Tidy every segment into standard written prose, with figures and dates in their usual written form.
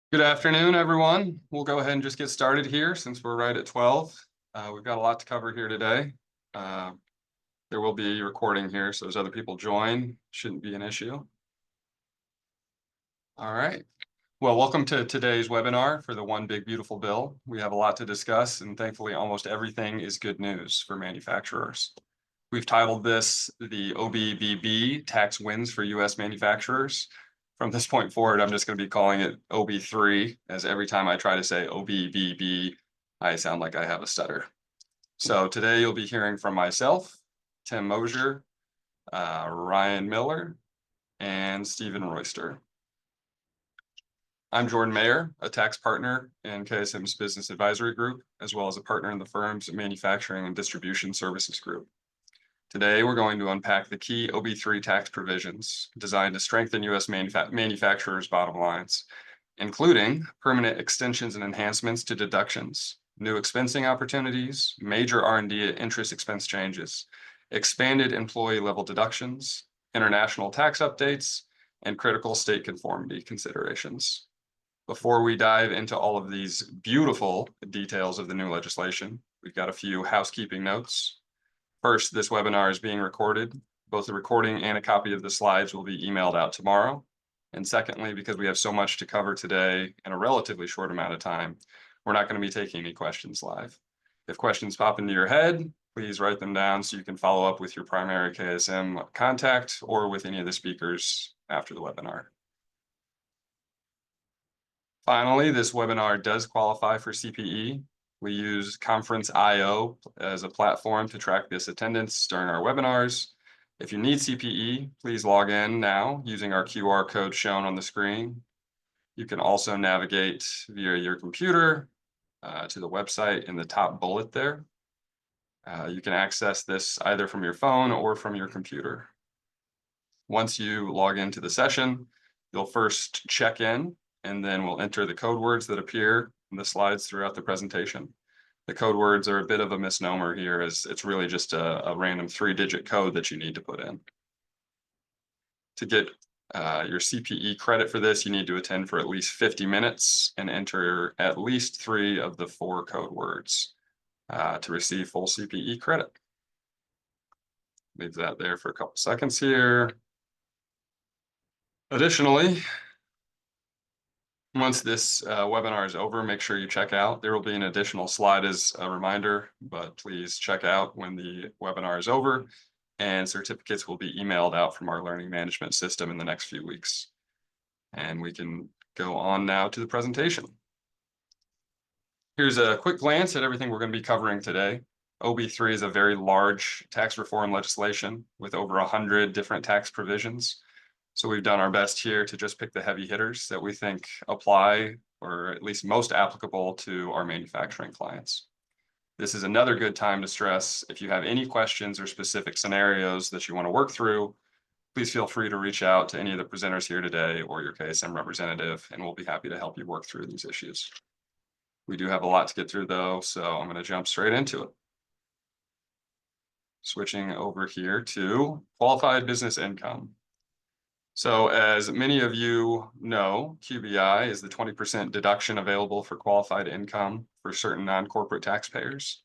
Good afternoon, everyone. We'll go ahead and just get started here since we're right at 12. We've got a lot to cover here today. Uh, there will be a recording here, so as other people join, shouldn't be an issue. All right. Well, welcome to today's webinar for the One Big Beautiful Bill. We have a lot to discuss, and thankfully, almost everything is good news for manufacturers. We've titled this the OBBB Tax Wins for U.S. Manufacturers. From this point forward, I'm just going to be calling it OB3, as every time I try to say OBBB, I sound like I have a stutter. So today you'll be hearing from myself, Tim Mosier, Ryan Miller, and Stephen Royster. I'm Jordan Mayer, a tax partner in KSM's Business Advisory Group, as well as a partner in the firm's Manufacturing and Distribution Services Group. Today, we're going to unpack the key OB3 tax provisions designed to strengthen U.S. manufacturers' bottom lines, including permanent extensions and enhancements to deductions, new expensing opportunities, major R&D interest expense changes, expanded employee-level deductions, international tax updates, and critical state conformity considerations. Before we dive into all of these beautiful details of the new legislation, we've got a few housekeeping notes. First, this webinar is being recorded. Both the recording and a copy of the slides will be emailed out tomorrow. And secondly, because we have so much to cover today in a relatively short amount of time, we're not going to be taking any questions live. If questions pop into your head, please write them down so you can follow up with your primary KSM contact or with any of the speakers after the webinar. Finally, this webinar does qualify for CPE. We use Conference.io as a platform to track this attendance during our webinars. If you need CPE, please log in now using our QR code shown on the screen. You can also navigate via your computer to the website in the top bullet there. You can access this either from your phone or from your computer. Once you log into the session, you'll first check in, and then we'll enter the code words that appear in the slides throughout the presentation. The code words are a bit of a misnomer here, as it's really just a random 3-digit code that you need to put in. To get your CPE credit for this, you need to attend for at least 50 minutes and enter at least 3 of the 4 code words to receive full CPE credit. Leave that there for a couple seconds here. Additionally, once this webinar is over, make sure you check out. There will be an additional slide as a reminder, but please check out when the webinar is over, and certificates will be emailed out from our learning management system in the next few weeks. And we can go on now to the presentation. Here's a quick glance at everything we're going to be covering today. OB3 is a very large tax reform legislation with over 100 different tax provisions. So we've done our best here to just pick the heavy hitters that we think apply, or at least most applicable to our manufacturing clients. This is another good time to stress, if you have any questions or specific scenarios that you want to work through, please feel free to reach out to any of the presenters here today or your KSM representative, and we'll be happy to help you work through these issues. We do have a lot to get through though, so I'm going to jump straight into it. Switching over here to qualified business income. So as many of you know, QBI is the 20% deduction available for qualified income for certain non-corporate taxpayers.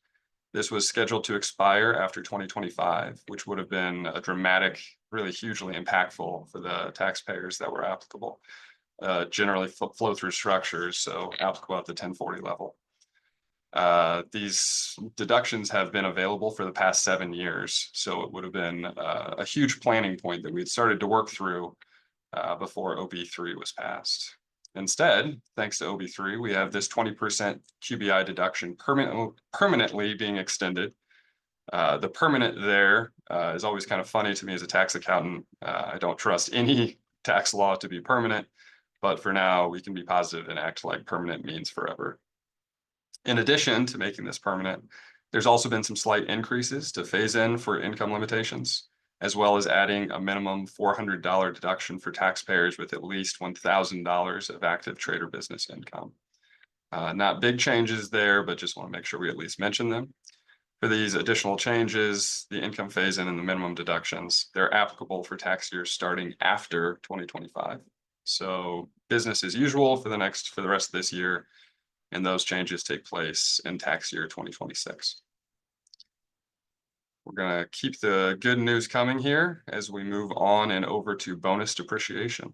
This was scheduled to expire after 2025, which would have been a dramatic, really hugely impactful for the taxpayers that were applicable. Generally flow through structures, so applicable at the 1040 level. These deductions have been available for the past 7 years, so it would have been a huge planning point that we had started to work through before OB3 was passed. Instead, thanks to OB3, we have this 20% QBI deduction permanently being extended. The permanent there is always kind of funny to me as a tax accountant. I don't trust any tax law to be permanent, but for now, we can be positive and act like permanent means forever. In addition to making this permanent, there's also been some slight increases to phase in for income limitations, as well as adding a minimum $400 deduction for taxpayers with at least $1,000 of active trade or business income. Not big changes there, but just want to make sure we at least mention them. For these additional changes, the income phase-in and the minimum deductions, they're applicable for tax years starting after 2025. So business as usual for the rest of this year, and those changes take place in tax year 2026. We're gonna keep the good news coming here as we move on and over to bonus depreciation.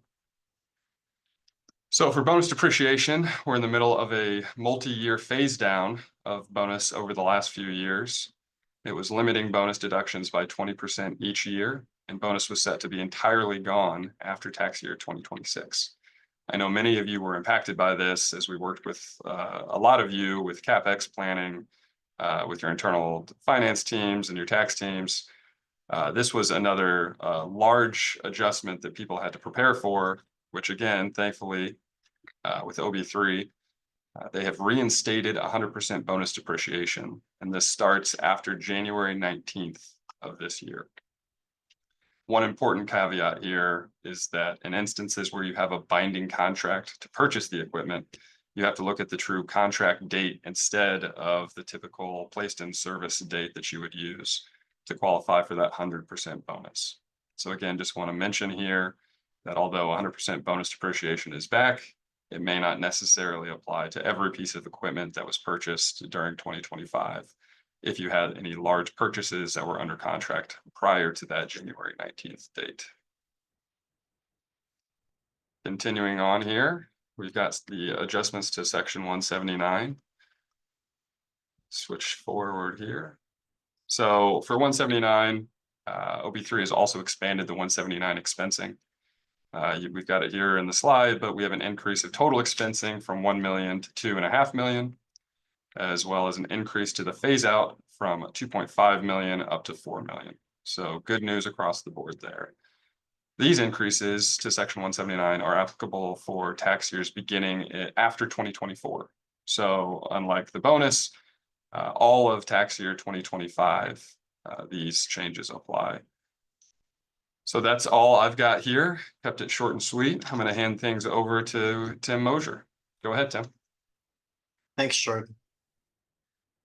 So for bonus depreciation, we're in the middle of a multi-year phase down of bonus over the last few years. It was limiting bonus deductions by 20% each year, and bonus was set to be entirely gone after tax year 2026. I know many of you were impacted by this as we worked with a lot of you with CapEx planning, with your internal finance teams and your tax teams. This was another large adjustment that people had to prepare for, which again, thankfully, with OB3, they have reinstated 100% bonus depreciation, and this starts after January 19th of this year. One important caveat here is that in instances where you have a binding contract to purchase the equipment, you have to look at the true contract date instead of the typical placed in service date that you would use to qualify for that 100% bonus. So again, just want to mention here that although 100% bonus depreciation is back, it may not necessarily apply to every piece of equipment that was purchased during 2025 if you had any large purchases that were under contract prior to that January 19th date. Continuing on here, we've got the adjustments to section 179. Switch forward here. So for 179, OB3 has also expanded the 179 expensing. We've got it here in the slide, but we have an increase of total expensing from 1 million to 2.5 million, as well as an increase to the phase out from 2.5 million up to 4 million. So good news across the board there. These increases to section 179 are applicable for tax years beginning after 2024. So unlike the bonus, all of tax year 2025, these changes apply. So that's all I've got here. Kept it short and sweet. I'm going to hand things over to Tim Mosier. Go ahead, Tim. Thanks, Jordan.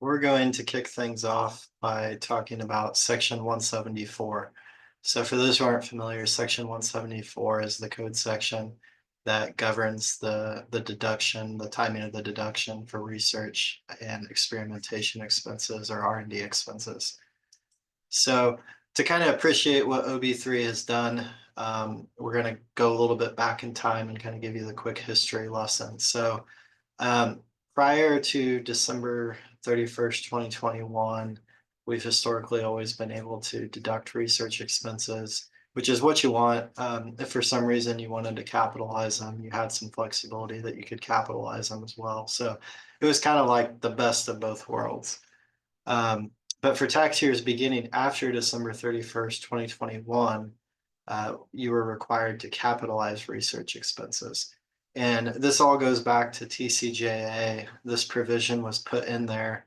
We're going to kick things off by talking about section 174. So for those who aren't familiar, section 174 is the code section that governs the deduction, the timing of the deduction for research and experimentation expenses or R&D expenses. So to kind of appreciate what OB3 has done, we're going to go a little bit back in time and kind of give you the quick history lesson. So prior to December 31st, 2021, we've historically always been able to deduct research expenses, which is what you want. If for some reason you wanted to capitalize them, you had some flexibility that you could capitalize them as well. So it was kind of like the best of both worlds. But for tax years beginning after December 31st, 2021, you were required to capitalize research expenses. And this all goes back to TCJA. This provision was put in there,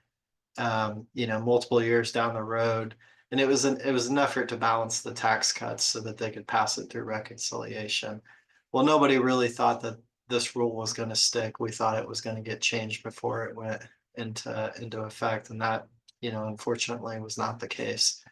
multiple years down the road. And it was an effort to balance the tax cuts so that they could pass it through reconciliation. Well, nobody really thought that this rule was going to stick. We thought it was going to get changed before it went into effect. And that, unfortunately was not the case.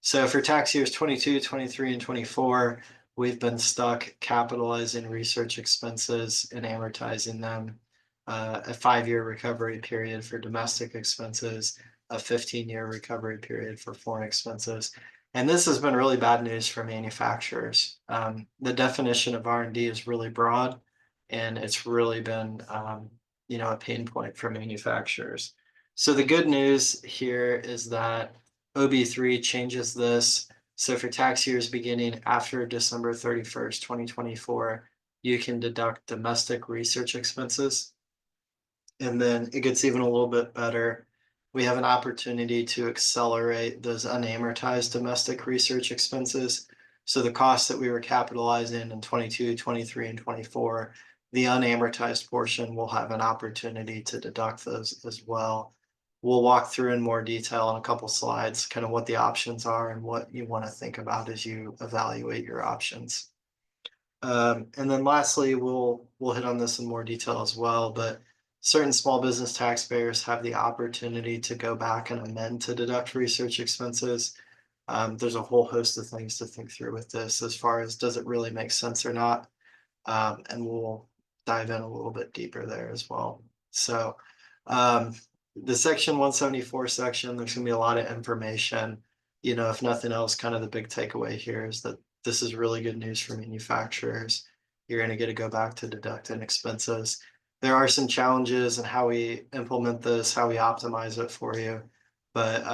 So for tax years 22, 23, and 24, we've been stuck capitalizing research expenses and amortizing them, a 5-year recovery period for domestic expenses, a 15-year recovery period for foreign expenses. And this has been really bad news for manufacturers. The definition of R&D is really broad, and it's really been, a pain point for manufacturers. So the good news here is that OB3 changes this. So for tax years beginning after December 31st, 2024, you can deduct domestic research expenses. And then it gets even a little bit better. We have an opportunity to accelerate those unamortized domestic research expenses. So the costs that we were capitalizing in 22, 23, and 24, the unamortized portion will have an opportunity to deduct those as well. We'll walk through in more detail in a couple slides, kind of what the options are and what you want to think about as you evaluate your options. And then lastly, we'll hit on this in more detail as well, but certain small business taxpayers have the opportunity to go back and amend to deduct research expenses. There's a whole host of things to think through with this as far as does it really make sense or not. And we'll dive in a little bit deeper there as well. So the section 174 section, there's gonna be a lot of information. If nothing else, kind of the big takeaway here is that this is really good news for manufacturers. You're gonna get to go back to deducting expenses. There are some challenges in how we implement this, how we optimize it for you. But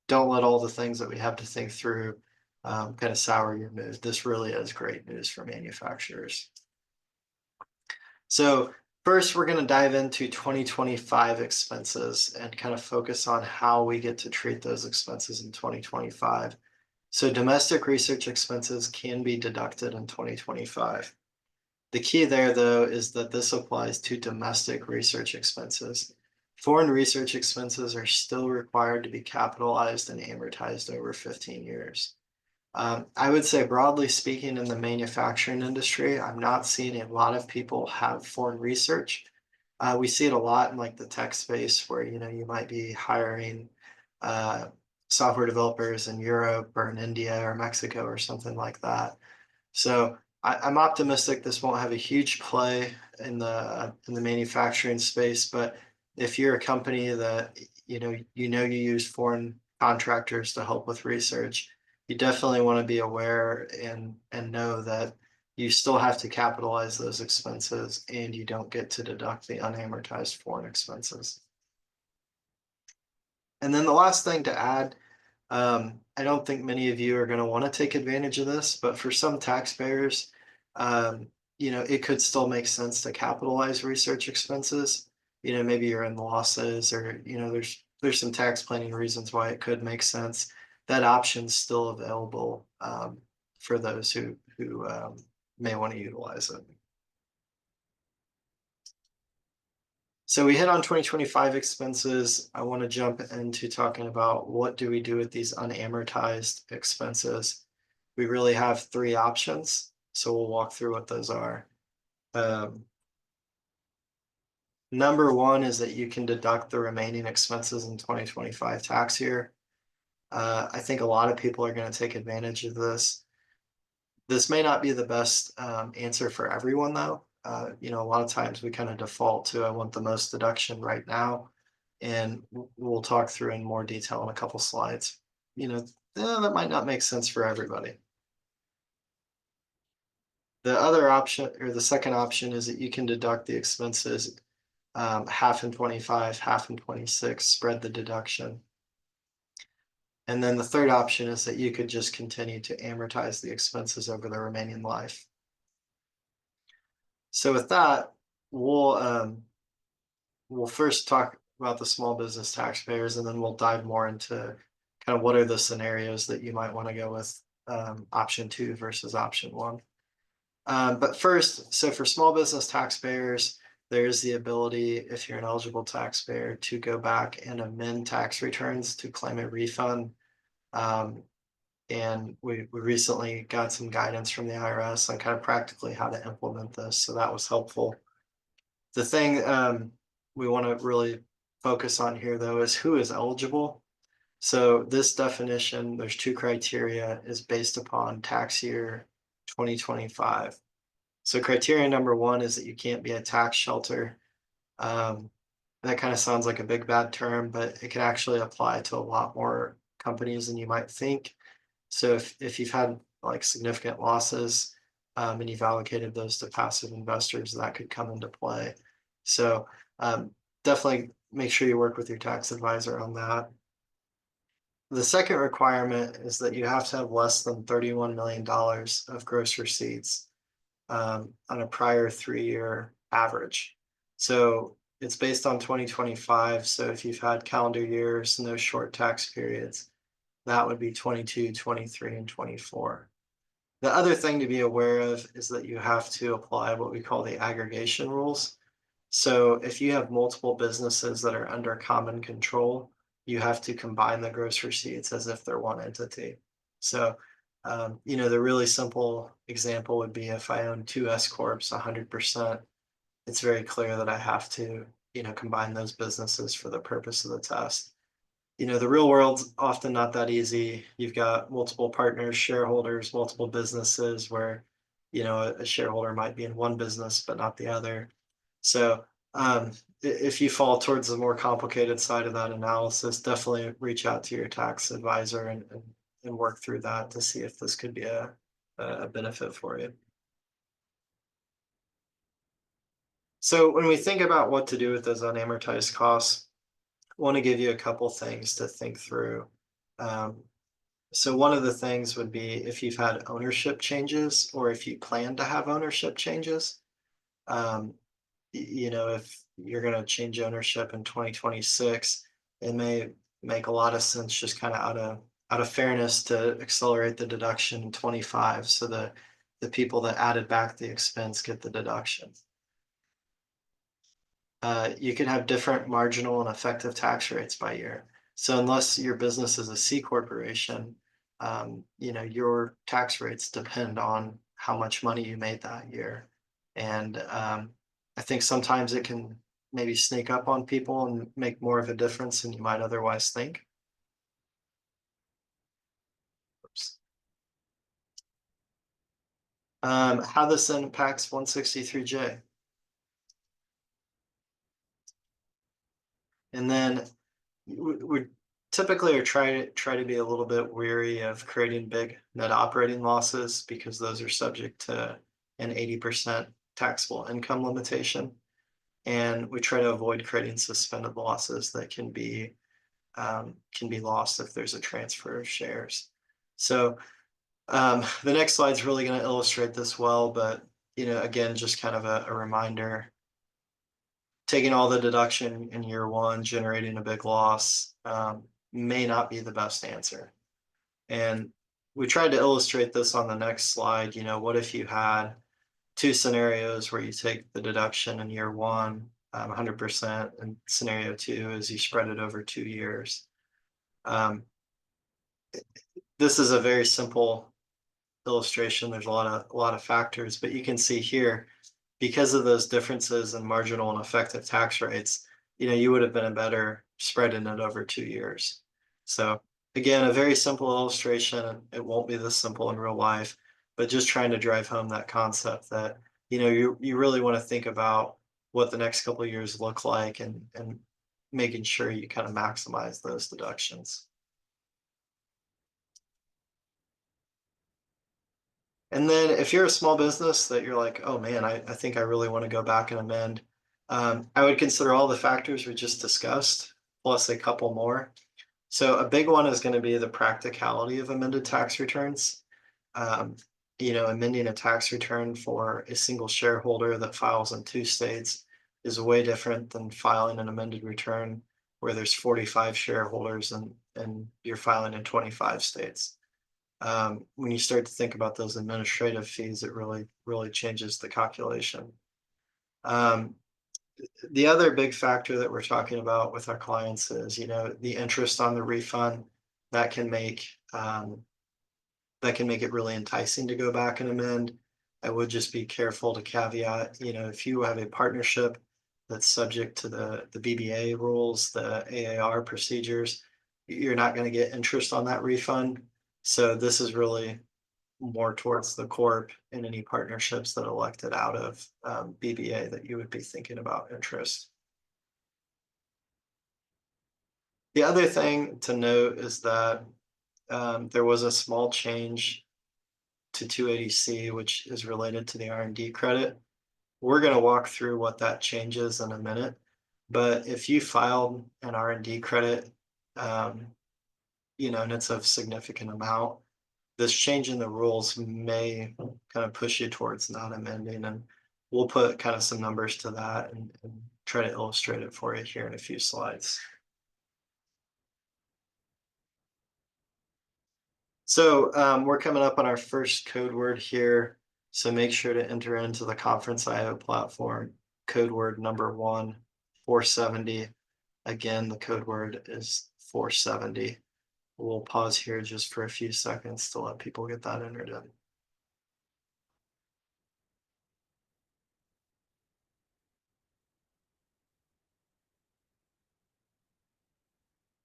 don't let all the things that we have to think through kind of sour your mood. This really is great news for manufacturers. So first, we're going to dive into 2025 expenses and kind of focus on how we get to treat those expenses in 2025. So domestic research expenses can be deducted in 2025. The key there, though, is that this applies to domestic research expenses. Foreign research expenses are still required to be capitalized and amortized over 15 years. I would say broadly speaking in the manufacturing industry, I'm not seeing a lot of people have foreign research. We see it a lot in like the tech space where, you might be hiring software developers in Europe or in India or Mexico or something like that. So I'm optimistic this won't have a huge play in the manufacturing space, but if you're a company that you use foreign contractors to help with research, you definitely want to be aware and know that you still have to capitalize those expenses and you don't get to deduct the unamortized foreign expenses. And then the last thing to add, I don't think many of you are going to want to take advantage of this, but for some taxpayers, it could still make sense to capitalize research expenses. Maybe you're in losses or, there's some tax planning reasons why it could make sense. That option's still available for those who may want to utilize it. So we hit on 2025 expenses. I want to jump into talking about what do we do with these unamortized expenses. We really have three options, so we'll walk through what those are. Number one is that you can deduct the remaining expenses in 2025 tax year. I think a lot of people are going to take advantage of this. This may not be the best answer for everyone, though. A lot of times we kind of default to I want the most deduction right now, and we'll talk through in more detail in a couple slides. That might not make sense for everybody. The other option, or the second option, is that you can deduct the expenses half in 25, half in 26, spread the deduction. And then the third option is that you could just continue to amortize the expenses over the remaining life. So with that, we'll first talk about the small business taxpayers, and then we'll dive more into kind of what are the scenarios that you might want to go with option 2 versus option 1. But first, so for small business taxpayers, there's the ability, if you're an eligible taxpayer, to go back and amend tax returns to claim a refund. And we recently got some guidance from the IRS on kind of practically how to implement this. So that was helpful. The thing we want to really focus on here, though, is who is eligible. So this definition, there's two criteria, is based upon tax year 2025. So criteria number one is that you can't be a tax shelter. That kind of sounds like a big bad term, but it can actually apply to a lot more companies than you might think. So if you've had like significant losses and you've allocated those to passive investors, that could come into play. So definitely make sure you work with your tax advisor on that. The second requirement is that you have to have less than $31 million of gross receipts on a prior 3-year average. So it's based on 2025. So if you've had calendar years, no short tax periods, that would be 22, 23, and 24. The other thing to be aware of is that you have to apply what we call the aggregation rules. So if you have multiple businesses that are under common control, you have to combine the gross receipts as if they're one entity. So, the really simple example would be if I own two S corps 100%, it's very clear that I have to, combine those businesses for the purpose of the test. The real world's often not that easy. You've got multiple partners, shareholders, multiple businesses where a shareholder might be in one business but not the other. So if you fall towards the more complicated side of that analysis, definitely reach out to your tax advisor and work through that to see if this could be a benefit for you. So when we think about what to do with those unamortized costs, I want to give you a couple things to think through. Um, so one of the things would be if you've had ownership changes or if you plan to have ownership changes. Um, if you're going to change ownership in 2026, it may make a lot of sense just kind of out of fairness to accelerate the deduction in 25, so the people that added back the expense get the deduction. You can have different marginal and effective tax rates by year. So unless your business is a C corporation, your tax rates depend on how much money you made that year. And I think sometimes it can maybe sneak up on people and make more of a difference than you might otherwise think. Oops. How this impacts 163J. And then we typically are try to be a little bit weary of creating big net operating losses because those are subject to an 80% taxable income limitation. And we try to avoid creating suspended losses that can be lost if there's a transfer of shares. So the next slide is really going to illustrate this well, but again, just kind of a reminder. Taking all the deduction in year one, generating a big loss, may not be the best answer. And we tried to illustrate this on the next slide. What if you had two scenarios where you take the deduction in year one, 100%, and scenario two is you spread it over 2 years. This is a very simple illustration. There's a lot of factors, but you can see here, because of those differences in marginal and effective tax rates, you would have been better spreading it over 2 years. So again, a very simple illustration. It won't be this simple in real life, but just trying to drive home that concept that, you really want to think about what the next couple of years look like and making sure you kind of maximize those deductions. And then if you're a small business that you're like, oh man, I think I really want to go back and amend, I would consider all the factors we just discussed, plus a couple more. So a big one is going to be the practicality of amended tax returns. Um, amending a tax return for a single shareholder that files in 2 states is way different than filing an amended return where there's 45 shareholders and you're filing in 25 states. When you start to think about those administrative fees, it really changes the calculation. The other big factor that we're talking about with our clients is, the interest on the refund that can make it really enticing to go back and amend. I would just be careful to caveat, if you have a partnership that's subject to the BBA rules, the AAR procedures, you're not going to get interest on that refund. So this is really more towards the corp and any partnerships that elected out of BBA that you would be thinking about interest. The other thing to note is that there was a small change to 280C, which is related to the R&D credit. We're going to walk through what that changes in a minute. But if you filed an R&D credit, and it's of significant amount, this change in the rules may kind of push you towards not amending, and we'll put kind of some numbers to that and try to illustrate it for you here in a few slides. So we're coming up on our first code word here. So make sure to enter into the Conference.io platform code word number 1, 470. Again, the code word is 470. We'll pause here just for a few seconds to let people get that entered in.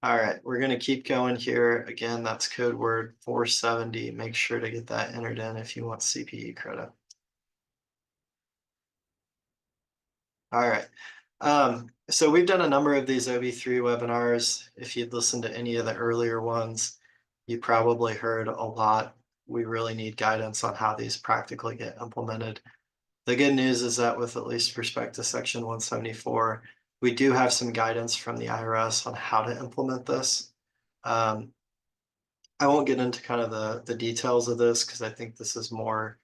All right, we're going to keep going here. Again, that's code word 470. Make sure to get that entered in if you want CPE credit. All right. So we've done a number of these OB3 webinars. If you'd listened to any of the earlier ones, you probably heard a lot. We really need guidance on how these practically get implemented. The good news is that with at least respect to section 174, we do have some guidance from the IRS on how to implement this. I won't get into kind of the details of this because I think this is more,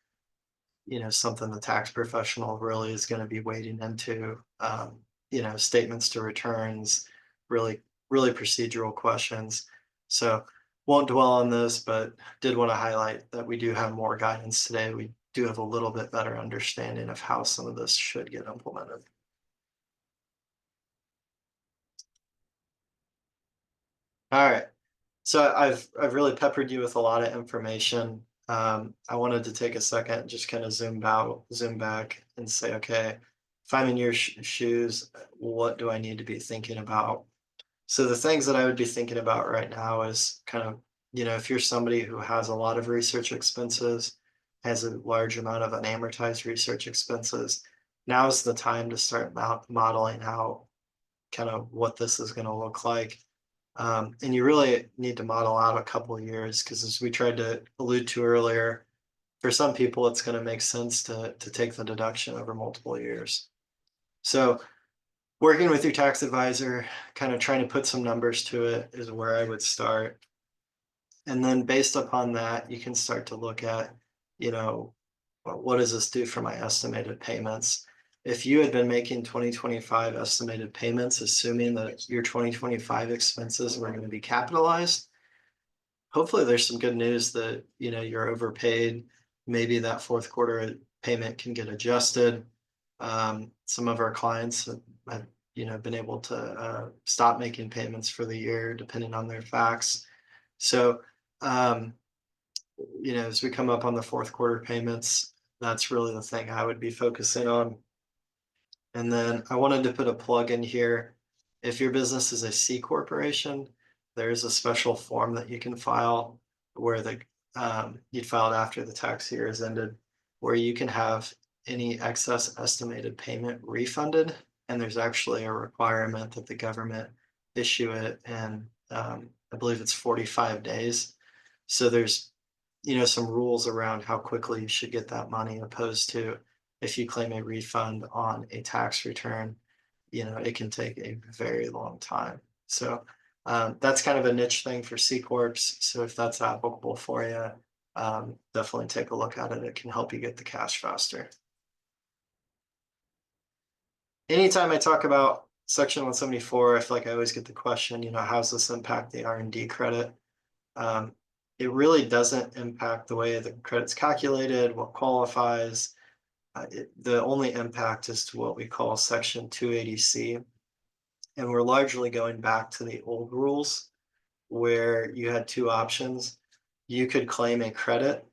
something the tax professional really is going to be wading into. Statements to returns, really, really procedural questions. So won't dwell on this, but did want to highlight that we do have more guidance today. We do have a little bit better understanding of how some of this should get implemented. All right. So I've really peppered you with a lot of information. I wanted to take a second, just kind of zoom back and say, okay, if I'm in your shoes, what do I need to be thinking about? So the things that I would be thinking about right now is kind of, if you're somebody who has a lot of research expenses, has a large amount of unamortized research expenses, now's the time to start modeling out kind of what this is going to look like. And you really need to model out a couple of years because, as we tried to allude to earlier, for some people, it's going to make sense to take the deduction over multiple years. So working with your tax advisor, kind of trying to put some numbers to it is where I would start. And then based upon that, you can start to look at, what does this do for my estimated payments? If you had been making 2025 estimated payments, assuming that your 2025 expenses were going to be capitalized, hopefully there's some good news that, you're overpaid. Maybe that fourth quarter payment can get adjusted. Some of our clients have been able to stop making payments for the year, depending on their facts. So, as we come up on the fourth quarter payments, that's really the thing I would be focusing on. And then I wanted to put a plug in here. If your business is a C corporation, there is a special form that you can file where you'd file it after the tax year is ended, where you can have any excess estimated payment refunded. And there's actually a requirement that the government issue it in, I believe it's 45 days. So there's, some rules around how quickly you should get that money, opposed to if you claim a refund on a tax return, it can take a very long time. So that's kind of a niche thing for C Corps. So if that's applicable for you, definitely take a look at it. It can help you get the cash faster. Anytime I talk about section 174, I feel like I always get the question, how's this impact the R&D credit? It really doesn't impact the way the credit's calculated, what qualifies. The only impact is to what we call section 280C. And we're largely going back to the old rules where you had two options. You could claim a credit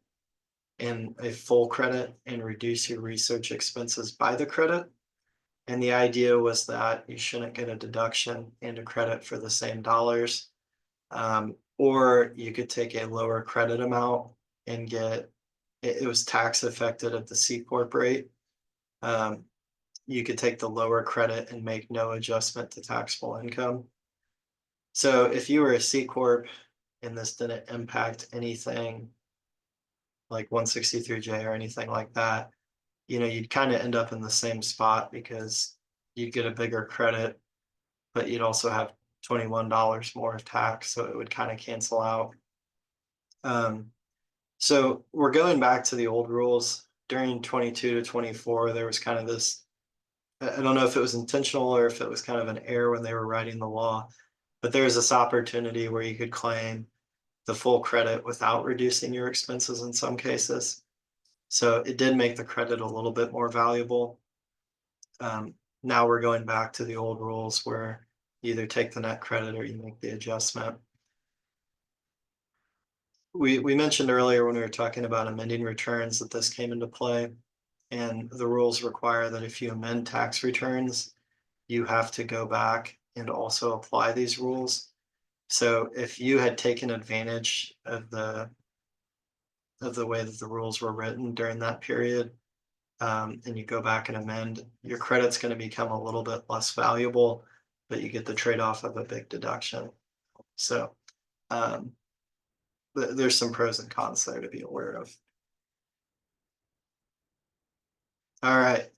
and a full credit and reduce your research expenses by the credit. And the idea was that you shouldn't get a deduction and a credit for the same dollars. Or you could take a lower credit amount and it was tax affected at the C Corp rate. You could take the lower credit and make no adjustment to taxable income. So if you were a C Corp and this didn't impact anything like 163J or anything like that, you'd kind of end up in the same spot because you'd get a bigger credit, but you'd also have $21 more of tax. So it would kind of cancel out. So we're going back to the old rules. During 22 to 24, there was kind of this, I don't know if it was intentional or if it was kind of an error when they were writing the law, but there was this opportunity where you could claim the full credit without reducing your expenses in some cases. So it did make the credit a little bit more valuable. Now we're going back to the old rules where you either take the net credit or you make the adjustment. We mentioned earlier when we were talking about amending returns that this came into play, and the rules require that if you amend tax returns, you have to go back and also apply these rules. So if you had taken advantage of the way that the rules were written during that period, and you go back and amend, your credit's going to become a little bit less valuable, but you get the trade-off of a big deduction. So there's some pros and cons there to be aware of. All right.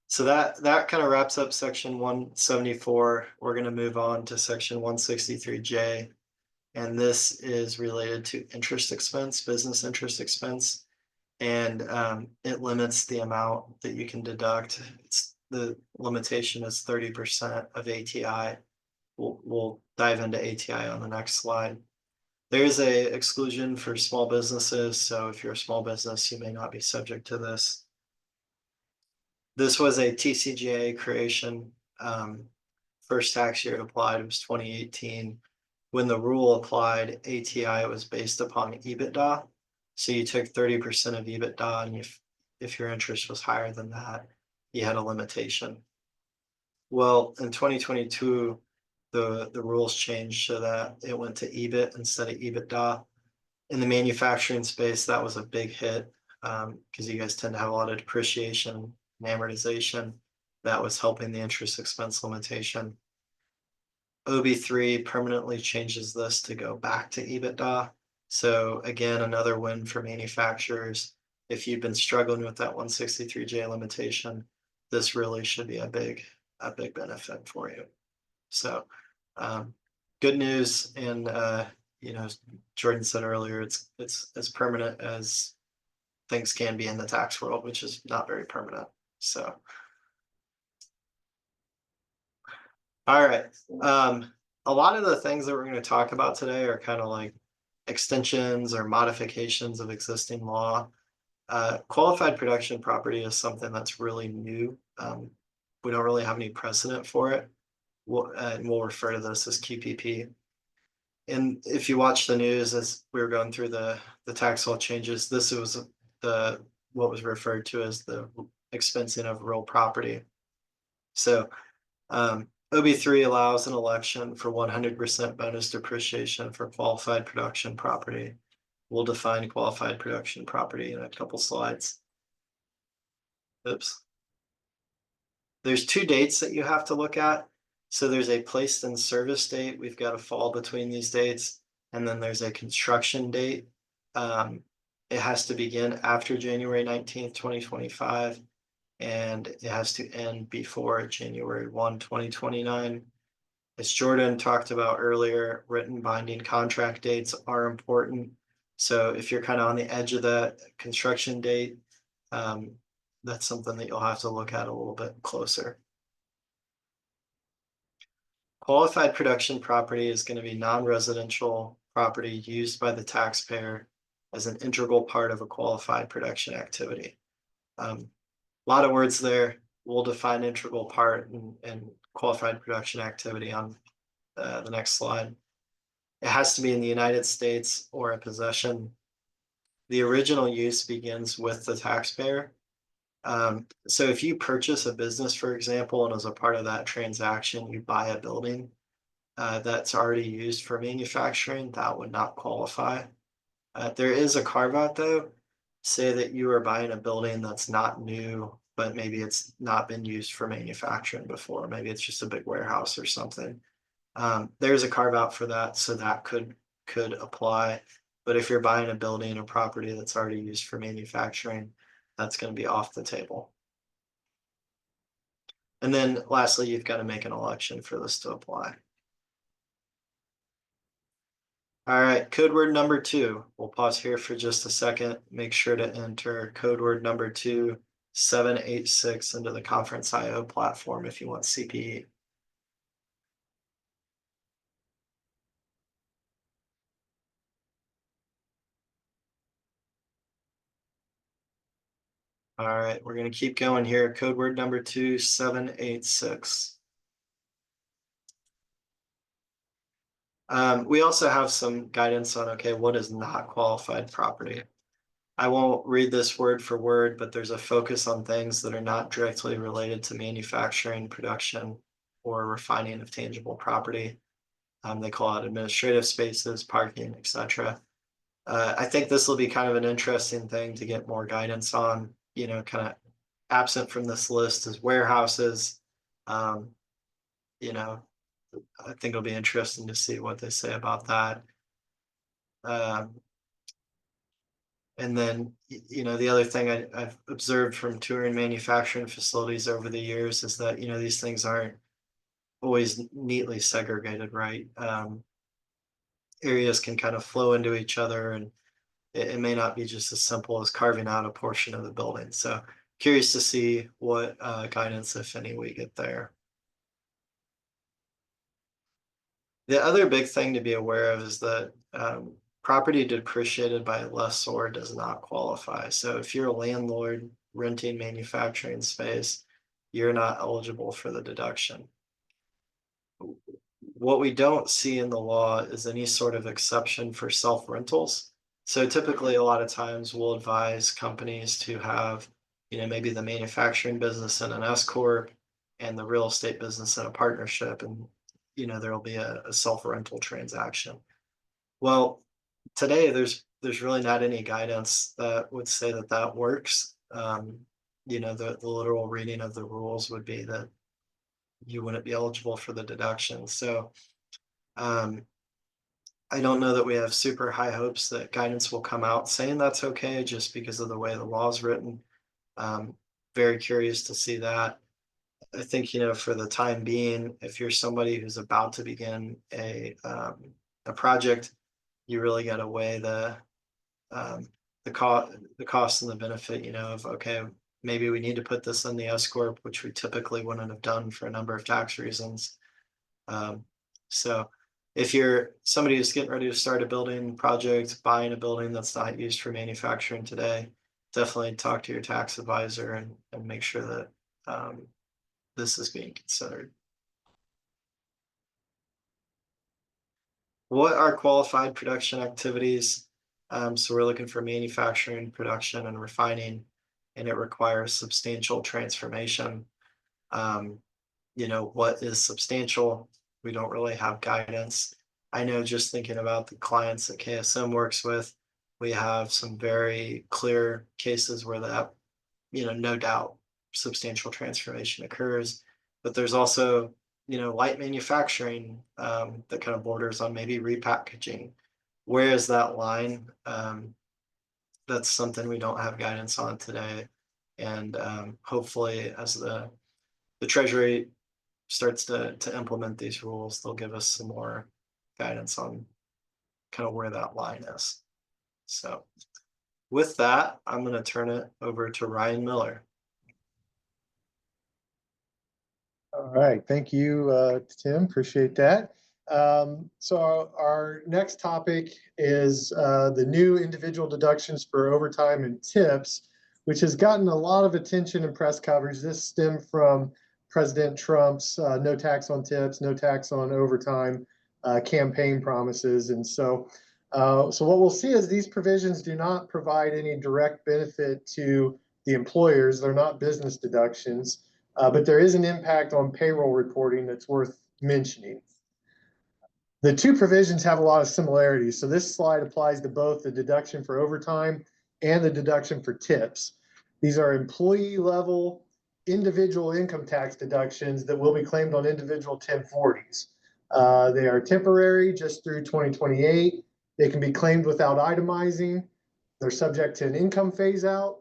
So that kind of wraps up section 174. We're going to move on to section 163J. And this is related to interest expense, business interest expense. And it limits the amount that you can deduct. The limitation is 30% of ATI. We'll dive into ATI on the next slide. There is a exclusion for small businesses. So if you're a small business, you may not be subject to this. This was a TCJA creation. First tax year it applied was 2018. When the rule applied, ATI was based upon EBITDA. So you took 30% of EBITDA, and if your interest was higher than that, you had a limitation. Well, in 2022, the rules changed so that it went to EBIT instead of EBITDA. In the manufacturing space, that was a big hit because you guys tend to have a lot of depreciation and amortization. That was helping the interest expense limitation. OB3 permanently changes this to go back to EBITDA. So again, another win for manufacturers. If you've been struggling with that 163J limitation, this really should be a big benefit for you. So good news. And Jordan said earlier, it's as permanent as things can be in the tax world, which is not very permanent. So all right. A lot of the things that we're going to talk about today are kind of like extensions or modifications of existing law. Qualified production property is something that's really new. We don't really have any precedent for it. We'll refer to this as QPP. And if you watch the news as we were going through the tax law changes, this was what was referred to as the expensing of real property. So OB3 allows an election for 100% bonus depreciation for qualified production property. We'll define qualified production property in a couple slides. Oops. There's two dates that you have to look at. So there's a placed in service date. We've got to fall between these dates. And then there's a construction date. It has to begin after January 19th, 2025. And it has to end before January 1, 2029. As Jordan talked about earlier, written binding contract dates are important. So if you're kind of on the edge of that construction date, that's something that you'll have to look at a little bit closer. Qualified production property is going to be non-residential property used by the taxpayer as an integral part of a qualified production activity. A lot of words there. We'll define integral part and qualified production activity on the next slide. It has to be in the United States or a possession. The original use begins with the taxpayer. So if you purchase a business, for example, and as a part of that transaction, you buy a building that's already used for manufacturing, that would not qualify. There is a carve out though. Say that you are buying a building that's not new, but maybe it's not been used for manufacturing before. Maybe it's just a big warehouse or something. There's a carve out for that, so that could apply. But if you're buying a building or property that's already used for manufacturing, that's going to be off the table. And then lastly, you've got to make an election for this to apply. All right, code word number 2. We'll pause here for just a second. Make sure to enter code word number 2786 into the Conference IO platform if you want CPE. All right, we're going to keep going here. Code word number 2786. We also have some guidance on, okay, what is not qualified property? I won't read this word for word, but there's a focus on things that are not directly related to manufacturing, production, or refining of tangible property. They call it administrative spaces, parking, etc. I think this will be kind of an interesting thing to get more guidance on, kind of absent from this list is warehouses. You know, I think it'll be interesting to see what they say about that. And then, the other thing I've observed from touring manufacturing facilities over the years is that, these things aren't always neatly segregated, right? Areas can kind of flow into each other, and it may not be just as simple as carving out a portion of the building. So curious to see what guidance, if any, we get there. The other big thing to be aware of is that property depreciated by a lessor does not qualify. So if you're a landlord renting manufacturing space, you're not eligible for the deduction. What we don't see in the law is any sort of exception for self-rentals. So typically, a lot of times we'll advise companies to have, maybe the manufacturing business in an S corp and the real estate business in a partnership, and there'll be a self-rental transaction. Well, today there's really not any guidance that would say that that works. The literal reading of the rules would be that you wouldn't be eligible for the deduction. So I don't know that we have super high hopes that guidance will come out saying that's okay, just because of the way the law is written. Very curious to see that. I think, for the time being, if you're somebody who's about to begin a project, you really got to weigh the cost and the benefit, of, okay, maybe we need to put this in the S corp, which we typically wouldn't have done for a number of tax reasons. So if you're somebody who's getting ready to start a building project, buying a building that's not used for manufacturing today, definitely talk to your tax advisor and make sure that this is being considered. What are qualified production activities? So we're looking for manufacturing, production, and refining, and it requires substantial transformation. What is substantial? We don't really have guidance. I know, just thinking about the clients that KSM works with, we have some very clear cases where that, no doubt substantial transformation occurs, but there's also, light manufacturing that kind of borders on maybe repackaging. Where is that line? That's something we don't have guidance on today. And hopefully, as the Treasury starts to implement these rules, they'll give us some more guidance on kind of where that line is. So with that, I'm going to turn it over to Ryan Miller. All right, thank you, Tim. Appreciate that. So our next topic is the new individual deductions for overtime and tips, which has gotten a lot of attention and press coverage. This stemmed from President Trump's no tax on tips, no tax on overtime campaign promises. And so what we'll see is these provisions do not provide any direct benefit to the employers. They're not business deductions, but there is an impact on payroll reporting that's worth mentioning. The two provisions have a lot of similarities. So this slide applies to both the deduction for overtime and the deduction for tips. These are employee level individual income tax deductions that will be claimed on individual 1040s. They are temporary, just through 2028. They can be claimed without itemizing. They're subject to an income phase out,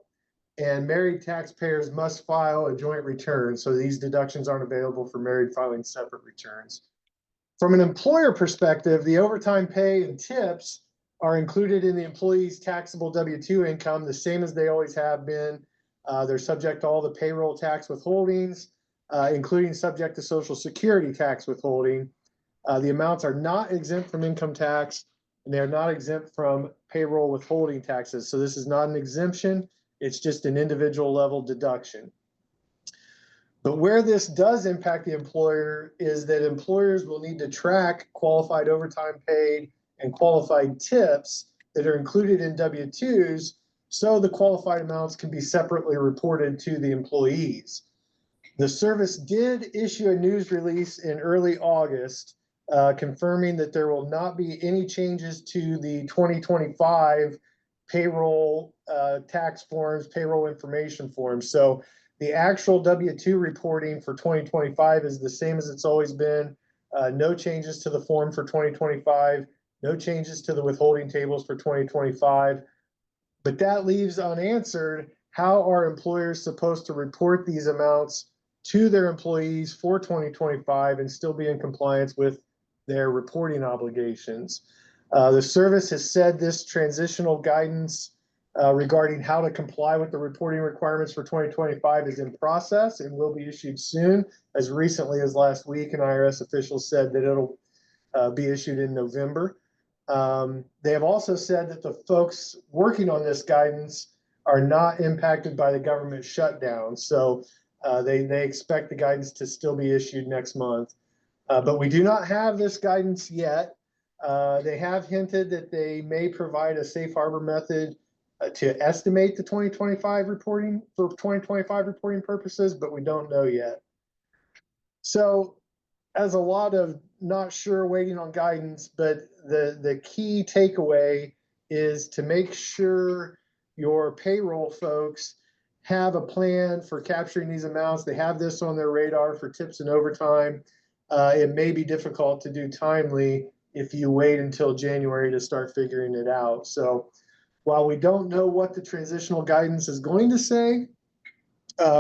and married taxpayers must file a joint return. So these deductions aren't available for married filing separate returns. From an employer perspective, the overtime pay and tips are included in the employee's taxable W-2 income, the same as they always have been. They're subject to all the payroll tax withholdings, including subject to Social Security tax withholding. The amounts are not exempt from income tax, and they are not exempt from payroll withholding taxes. So this is not an exemption. It's just an individual level deduction. But where this does impact the employer is that employers will need to track qualified overtime paid and qualified tips that are included in W-2s, so the qualified amounts can be separately reported to the employees. The service did issue a news release in early August confirming that there will not be any changes to the 2025 payroll tax forms, payroll information forms. So The actual W-2 reporting for 2025 is the same as it's always been. No changes to the form for 2025, no changes to the withholding tables for 2025. But that leaves unanswered, how are employers supposed to report these amounts to their employees for 2025 and still be in compliance with their reporting obligations? The service has said this transitional guidance regarding how to comply with the reporting requirements for 2025 is in process and will be issued soon. As recently as last week, an IRS official said that it'll be issued in November. They have also said that the folks working on this guidance are not impacted by the government shutdown. So they expect the guidance to still be issued next month. But we do not have this guidance yet. They have hinted that they may provide a safe harbor method to estimate the 2025 reporting for 2025 reporting purposes, but we don't know yet. So as a lot of not sure, waiting on guidance, but the key takeaway is to make sure your payroll folks have a plan for capturing these amounts. They have this on their radar for tips and overtime. It may be difficult to do timely if you wait until January to start figuring it out. So while we don't know what the transitional guidance is going to say,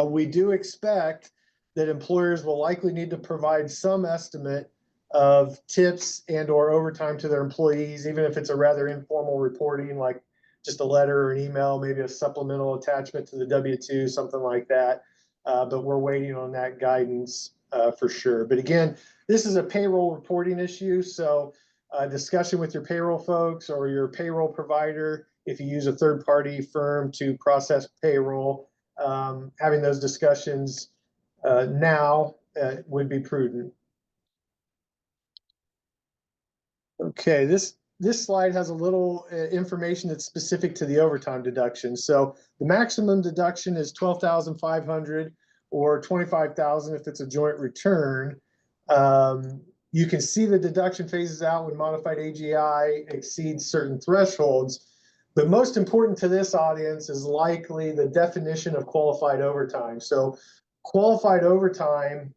we do expect that employers will likely need to provide some estimate of tips and or overtime to their employees, even if it's a rather informal reporting, like just a letter or an email, maybe a supplemental attachment to the W-2, something like that. But we're waiting on that guidance for sure. But again, this is a payroll reporting issue. So discussion with your payroll folks or your payroll provider, if you use a third-party firm to process payroll, having those discussions now would be prudent. Okay, this slide has a little information that's specific to the overtime deduction. So the maximum deduction is $12,500 or $25,000 if it's a joint return. You can see the deduction phases out when modified AGI exceeds certain thresholds. But most important to this audience is likely the definition of qualified overtime. So qualified overtime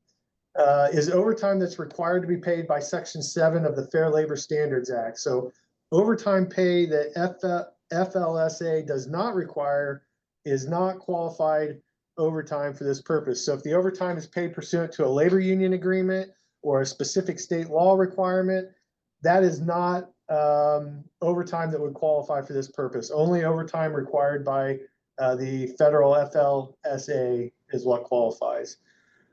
is overtime that's required to be paid by Section 7 of the Fair Labor Standards Act. So overtime pay that FLSA does not require is not qualified overtime for this purpose. So if the overtime is paid pursuant to a labor union agreement or a specific state law requirement, that is not overtime that would qualify for this purpose. Only overtime required by the federal FLSA is what qualifies.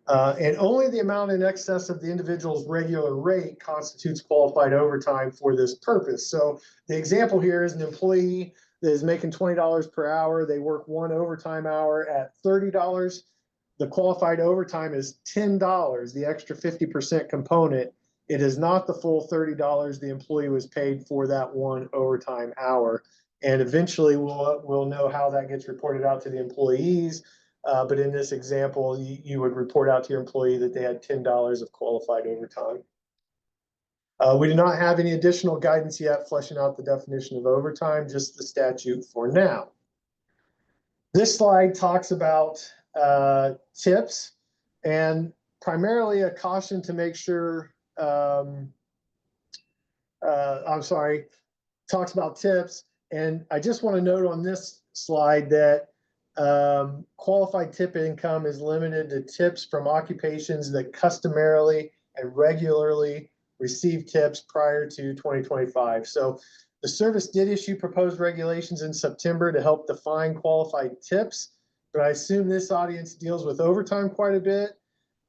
And only the amount in excess of the individual's regular rate constitutes qualified overtime for this purpose. So the example here is an employee that is making $20 per hour. They work one overtime hour at $30. The qualified overtime is $10, the extra 50% component. It is not the full $30 the employee was paid for that one overtime hour. And eventually we'll know how that gets reported out to the employees. But in this example, you would report out to your employee that they had $10 of qualified overtime. We do not have any additional guidance yet fleshing out the definition of overtime, just the statute for now. This slide talks about tips and primarily a caution to make sure, talks about tips. And I just want to note on this slide that qualified tip income is limited to tips from occupations that customarily and regularly receive tips prior to 2025. So the service did issue proposed regulations in September to help define qualified tips, but I assume this audience deals with overtime quite a bit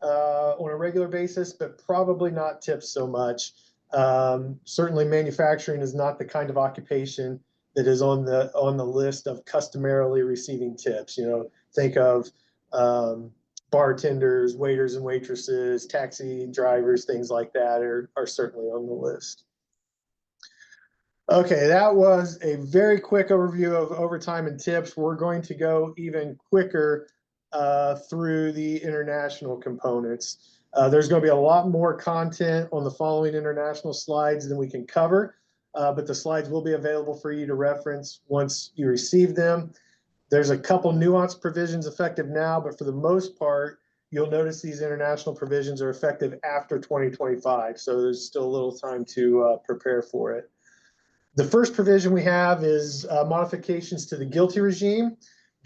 on a regular basis, but probably not tips so much. Certainly manufacturing is not the kind of occupation that is on the list of customarily receiving tips. You know, think of bartenders, waiters and waitresses, taxi drivers, things like that are certainly on the list. Okay, that was a very quick overview of overtime and tips. We're going to go even quicker through the international components. There's going to be a lot more content on the following international slides than we can cover. But the slides will be available for you to reference once you receive them. There's a couple nuanced provisions effective now, but for the most part, you'll notice these international provisions are effective after 2025. So there's still a little time to prepare for it. The first provision we have is modifications to the GILTI regime.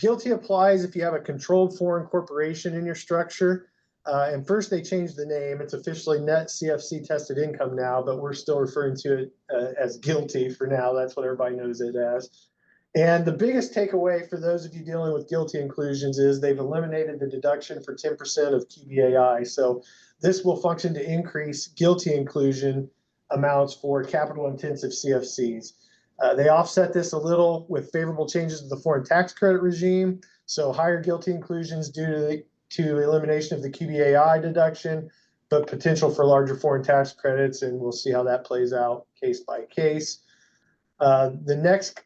GILTI applies if you have a controlled foreign corporation in your structure. And first they changed the name. It's officially net CFC tested income now, but we're still referring to it as GILTI for now. That's what everybody knows it as. And the biggest takeaway for those of you dealing with GILTI inclusions is they've eliminated the deduction for 10% of QBAI. So this will function to increase GILTI inclusion amounts for capital intensive CFCs. They offset this a little with favorable changes to the foreign tax credit regime. So higher GILTI inclusions due to elimination of the QBAI deduction, but potential for larger foreign tax credits. And we'll see how that plays out case by case. The next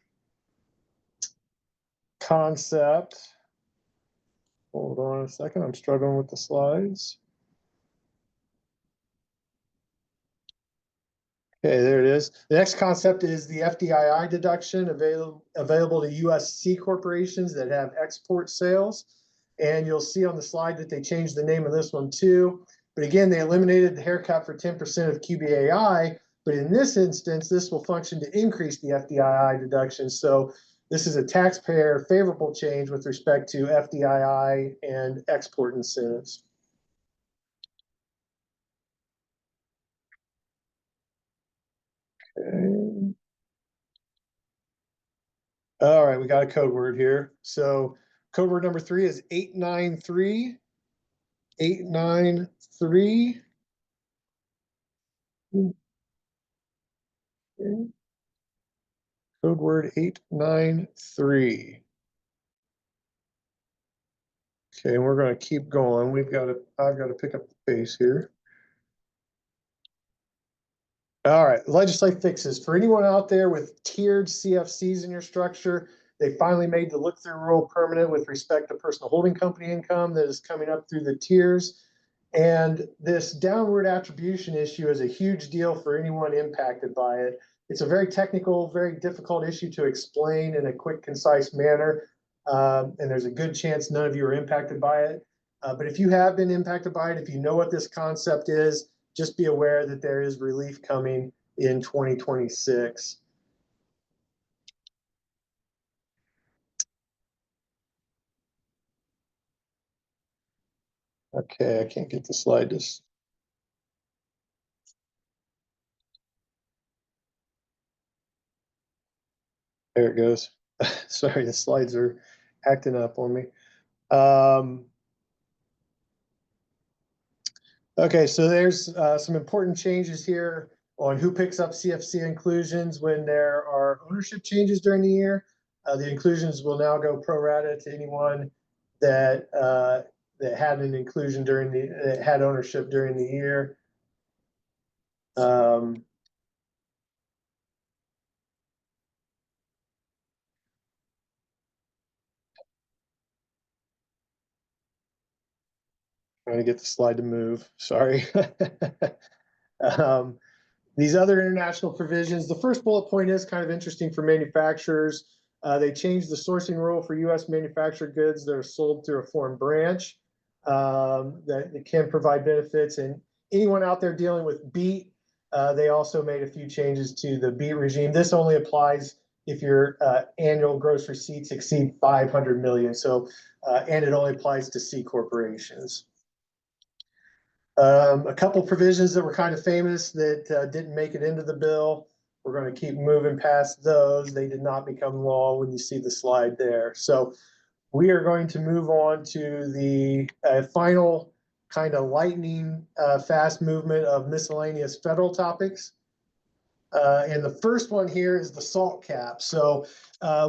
concept, hold on a second, I'm struggling with the slides. Okay, there it is. The next concept is the FDII deduction available to U.S. C corporations that have export sales. And you'll see on the slide that they changed the name of this one too. But again, they eliminated the haircut for 10% of QBAI. But in this instance, this will function to increase the FDII deduction. So this is a taxpayer favorable change with respect to FDII and export incentives. Okay. All right, we got a code word here. So code word number 3 is 893. 893. Okay. Code word 893. Okay, and we're going to keep going. I've got to pick up the pace here. All right, legislative fixes. For anyone out there with tiered CFCs in your structure, they finally made the look-through rule permanent with respect to personal holding company income that is coming up through the tiers. And this downward attribution issue is a huge deal for anyone impacted by it. It's a very technical, very difficult issue to explain in a quick, concise manner. And there's a good chance none of you are impacted by it. But if you have been impacted by it, if you know what this concept is, just be aware that there is relief coming in 2026. Okay, I can't get the slide. There it goes. Sorry, the slides are acting up on me. Okay, so there's some important changes here on who picks up CFC inclusions when there are ownership changes during the year. The inclusions will now go pro rata to anyone that had an inclusion that had ownership during the year. Trying to get the slide to move. Sorry. These other international provisions, the first bullet point is kind of interesting for manufacturers. They changed the sourcing rule for U.S. manufactured goods that are sold through a foreign branch that can provide benefits. And anyone out there dealing with BEAT, they also made a few changes to the BEAT regime. This only applies if your annual gross receipts exceed 500 million. So, and it only applies to C corporations. A couple provisions that were kind of famous that didn't make it into the bill. We're going to keep moving past those. They did not become law when you see the slide there. So we are going to move on to the final kind of lightning fast movement of miscellaneous federal topics. And the first one here is the SALT cap. So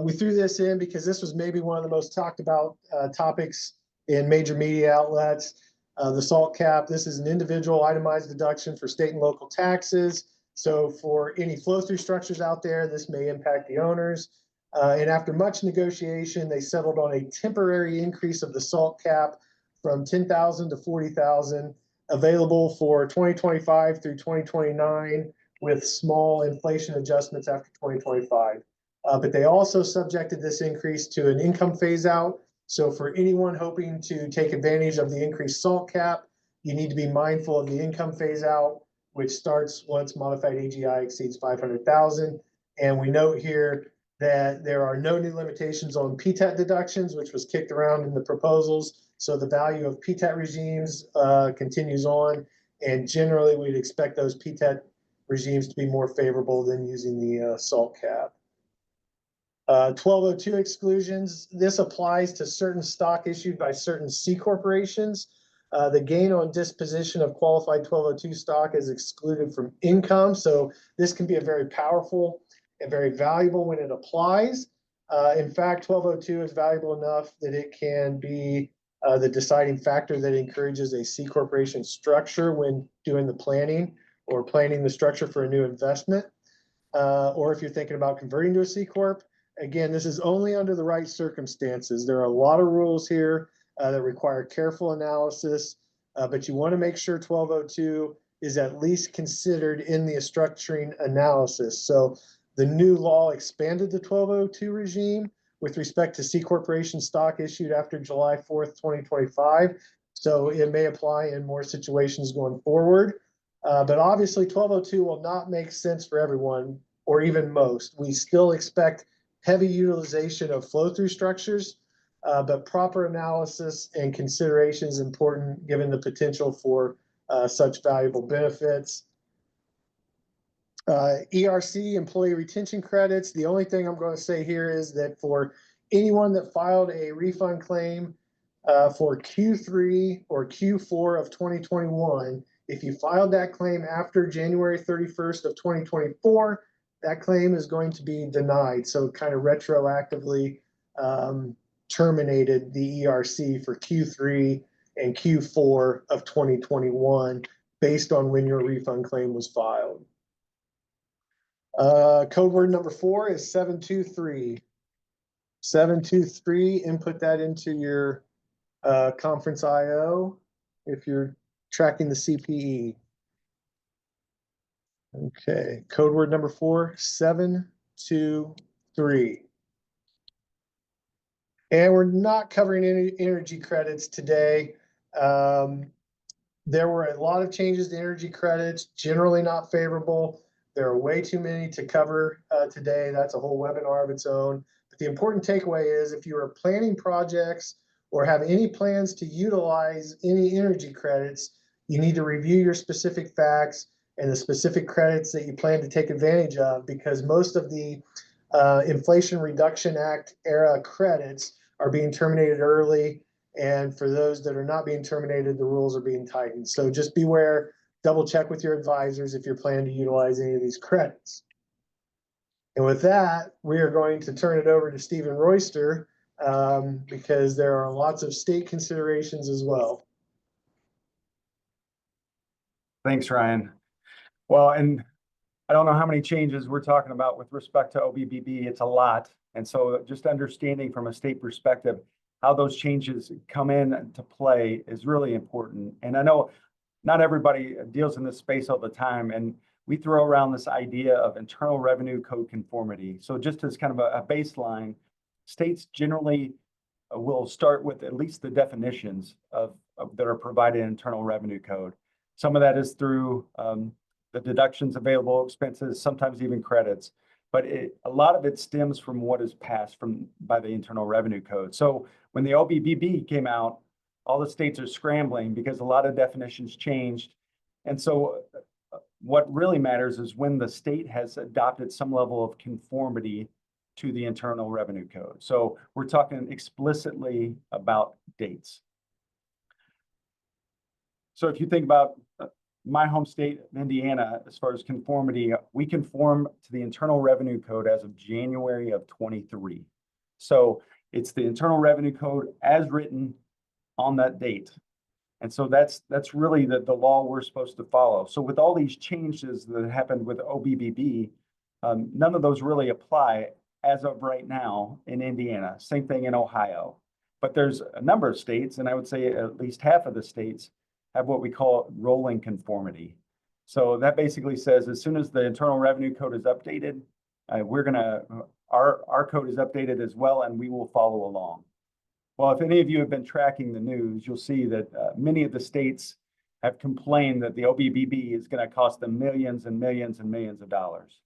we threw this in because this was maybe one of the most talked about topics in major media outlets. The SALT cap, this is an individual itemized deduction for state and local taxes. So for any flow-through structures out there, this may impact the owners. And after much negotiation, they settled on a temporary increase of the SALT cap from 10,000 to 40,000, available for 2025 through 2029, with small inflation adjustments after 2025. But they also subjected this increase to an income phase out. So for anyone hoping to take advantage of the increased salt cap, you need to be mindful of the income phase out, which starts once modified AGI exceeds 500,000. And we note here that there are no new limitations on PTAT deductions, which was kicked around in the proposals. So the value of PTAT regimes continues on. And generally, we'd expect those PTAT regimes to be more favorable than using the salt cap. 1202 exclusions. This applies to certain stock issued by certain C corporations. The gain on disposition of qualified 1202 stock is excluded from income. So this can be a very powerful and very valuable when it applies. In fact, 1202 is valuable enough that it can be the deciding factor that encourages a C corporation structure when doing the planning or planning the structure for a new investment. Or if you're thinking about converting to a C corp. Again, this is only under the right circumstances. There are a lot of rules here that require careful analysis, but you want to make sure 1202 is at least considered in the structuring analysis. So the new law expanded the 1202 regime with respect to C corporation stock issued after July 4th, 2025. So it may apply in more situations going forward. But obviously 1202 will not make sense for everyone or even most. We still expect heavy utilization of flow-through structures, but proper analysis and consideration is important given the potential for such valuable benefits. ERC, employee retention credits. The only thing I'm going to say here is that for anyone that filed a refund claim for Q3 or Q4 of 2021, if you filed that claim after January 31st of 2024, that claim is going to be denied. So kind of retroactively terminated the ERC for Q3 and Q4 of 2021 based on when your refund claim was filed. Code word number 4 is 723. 723, input that into your conference IO if you're tracking the CPE. Okay, code word number 4, 723. And we're not covering any energy credits today. There were a lot of changes to energy credits, generally not favorable. There are way too many to cover today. That's a whole webinar of its own. But the important takeaway is if you are planning projects or have any plans to utilize any energy credits, you need to review your specific facts and the specific credits that you plan to take advantage of, because most of the Inflation Reduction Act era credits are being terminated early. And for those that are not being terminated, the rules are being tightened. So just beware, double check with your advisors if you're planning to utilize any of these credits. And with that, we are going to turn it over to Stephen Royster because there are lots of state considerations as well. Thanks, Ryan. Well, and I don't know how many changes we're talking about with respect to OBBB. It's a lot. And so just understanding from a state perspective how those changes come in to play is really important. And I know not everybody deals in this space all the time. And we throw around this idea of internal revenue code conformity. So just as kind of a baseline, states generally will start with at least the definitions of that are provided in internal revenue code. Some of that is through the deductions, available expenses, sometimes even credits. But a lot of it stems from what is passed by the Internal Revenue Code. So when the OBBB came out, all the states are scrambling because a lot of definitions changed. And so what really matters is when the state has adopted some level of conformity to the Internal Revenue Code. So we're talking explicitly about dates. So if you think about my home state of Indiana, as far as conformity, we conform to the Internal Revenue Code as of January of 23. So it's the Internal Revenue Code as written on that date. And so that's really the law we're supposed to follow. So with all these changes that happened with OBBB, none of those really apply as of right now in Indiana. Same thing in Ohio. But there's a number of states, and I would say at least half of the states have what we call rolling conformity. So that basically says as soon as the Internal Revenue Code is updated, our code is updated as well, and we will follow along. Well, if any of you have been tracking the news, you'll see that many of the states have complained that the OBBB is going to cost them millions and millions and millions of dollars.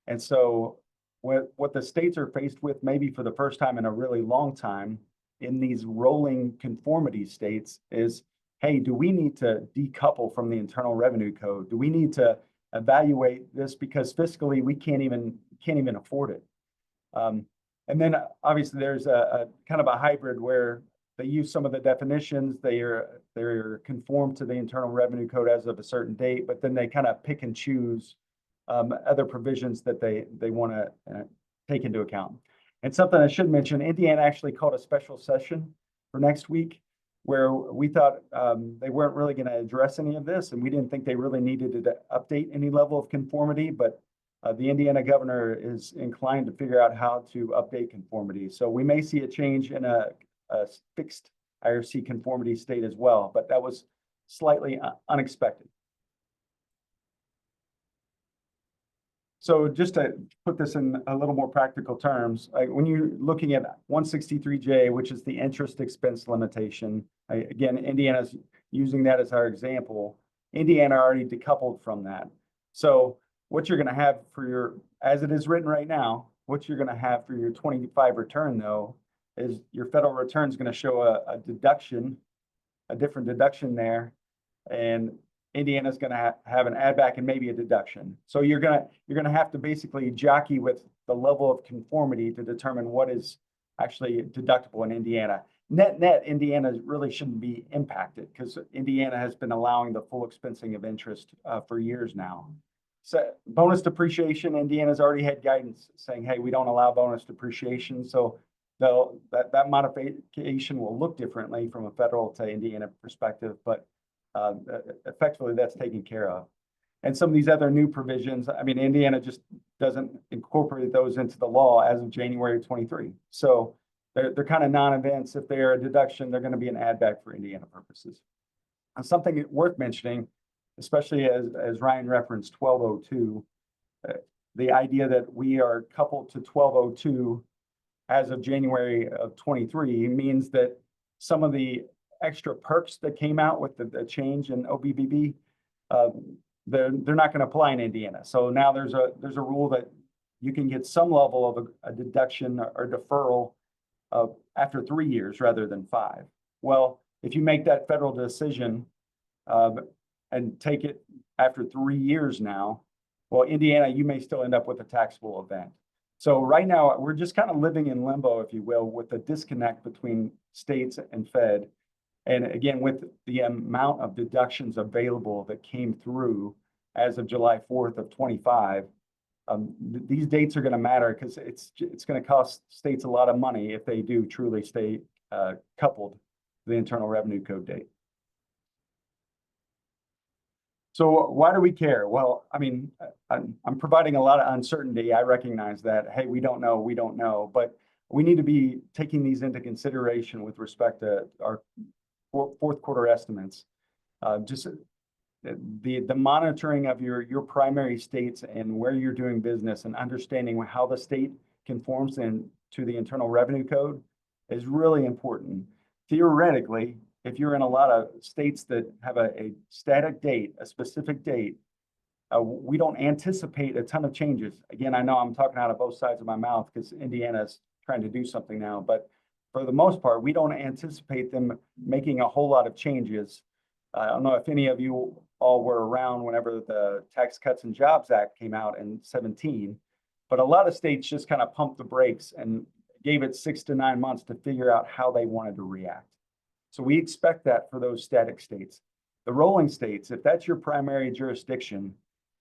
And so what the states are faced with, maybe for the first time in a really long time, in these rolling conformity states is, hey, do we need to decouple from the Internal Revenue Code? Do we need to evaluate this because fiscally we can't even afford it? And then obviously there's a kind of a hybrid where they use some of the definitions, they're conformed to the Internal Revenue Code as of a certain date, but then they kind of pick and choose other provisions that they want to take into account. And something I should mention, Indiana actually called a special session for next week where we thought they weren't really going to address any of this, and we didn't think they really needed to update any level of conformity, but the Indiana governor is inclined to figure out how to update conformity. So we may see a change in a fixed IRC conformity state as well, but that was slightly unexpected. So just to put this in a little more practical terms, when you're looking at 163J, which is the interest expense limitation, again, Indiana's using that as our example. Indiana already decoupled from that. So what you're going to have for your, as it is written right now, what you're going to have for your 25 return, though, is your federal return is going to show a deduction, a different deduction there, and Indiana's going to have an add back and maybe a deduction. So you're going to have to basically jockey with the level of conformity to determine what is actually deductible in Indiana. Net, Indiana really shouldn't be impacted because Indiana has been allowing the full expensing of interest for years now. So bonus depreciation, Indiana's already had guidance saying, hey, we don't allow bonus depreciation. So that modification will look differently from a federal to Indiana perspective, but effectively that's taken care of. And some of these other new provisions, I mean, Indiana just doesn't incorporate those into the law as of January 23. So they're kind of non-events. If they're a deduction, they're going to be an add back for Indiana purposes. And something worth mentioning, especially as Ryan referenced 1202, the idea that we are coupled to 1202 as of January of 23 means that some of the extra perks that came out with the change in OBBB, they're not going to apply in Indiana. So now there's a rule that you can get some level of a deduction or deferral after 3 years rather than 5. Well, if you make that federal decision and take it after 3 years now, well, Indiana, you may still end up with a taxable event. So right now, we're just kind of living in limbo, if you will, with the disconnect between states and Fed. And again, with the amount of deductions available that came through as of July 4th of 25, these dates are going to matter because it's going to cost states a lot of money if they do truly stay coupled to the Internal Revenue Code date. So why do we care? Well, I mean, I'm providing a lot of uncertainty. I recognize that, hey, we don't know, but we need to be taking these into consideration with respect to our fourth quarter estimates. Just the monitoring of your primary states and where you're doing business and understanding how the state conforms to the Internal Revenue Code is really important. Theoretically, if you're in a lot of states that have a static date, a specific date, we don't anticipate a ton of changes. Again, I know I'm talking out of both sides of my mouth because Indiana's trying to do something now, but for the most part, we don't anticipate them making a whole lot of changes. I don't know if any of you all were around whenever the Tax Cuts and Jobs Act came out in 17, but a lot of states just kind of pumped the brakes and gave it 6 to 9 months to figure out how they wanted to react. So we expect that for those static states. The rolling states, if that's your primary jurisdiction,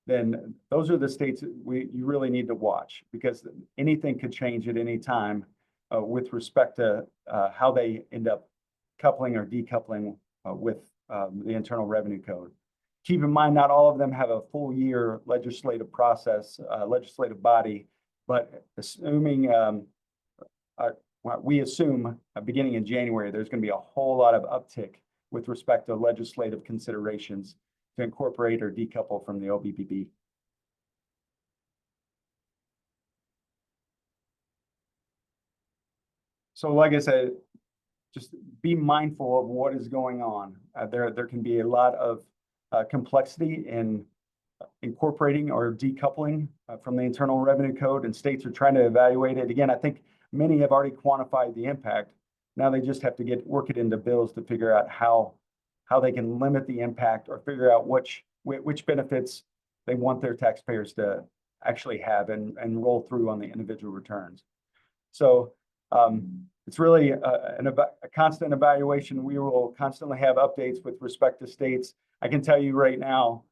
then those are the states you really need to watch because anything could change at any time with respect to how they end up coupling or decoupling with the Internal Revenue Code. Keep in mind, not all of them have a full year legislative process, legislative body, but assuming we assume beginning in January, there's going to be a whole lot of uptick with respect to legislative considerations to incorporate or decouple from the OBBB. So like I said, just be mindful of what is going on. There can be a lot of complexity in incorporating or decoupling from the Internal Revenue Code, and states are trying to evaluate it. Again, I think many have already quantified the impact. Now they just have to work it into bills to figure out how they can limit the impact or figure out which benefits they want their taxpayers to actually have and roll through on the individual returns. So it's really a constant evaluation. We will constantly have updates with respect to states. I can tell you right now,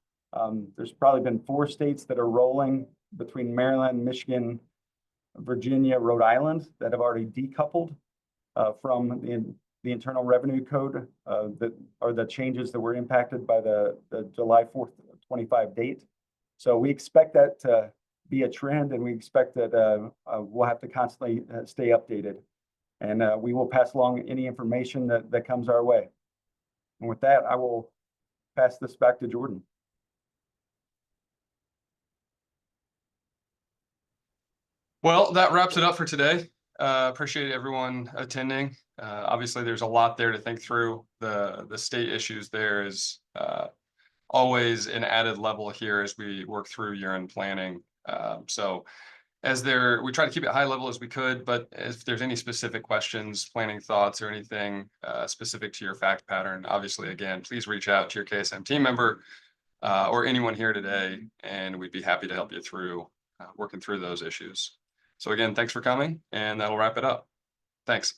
there's probably been 4 states that are rolling between Maryland, Michigan, Virginia, Rhode Island that have already decoupled from the Internal Revenue Code that are the changes that were impacted by the July 4th, 25 date. So we expect that to be a trend, and we expect that we'll have to constantly stay updated. And we will pass along any information that comes our way. And with that, I will pass this back to Jordan. Well, that wraps it up for today. Appreciate everyone attending. Obviously, there's a lot there to think through. The state issues there is always an added level here as we work through year-end planning. So we try to keep it high level as we could, but if there's any specific questions, planning thoughts, or anything specific to your fact pattern, obviously, again, please reach out to your KSM team member or anyone here today, and we'd be happy to help you through working through those issues. So again, thanks for coming, and that'll wrap it up. Thanks.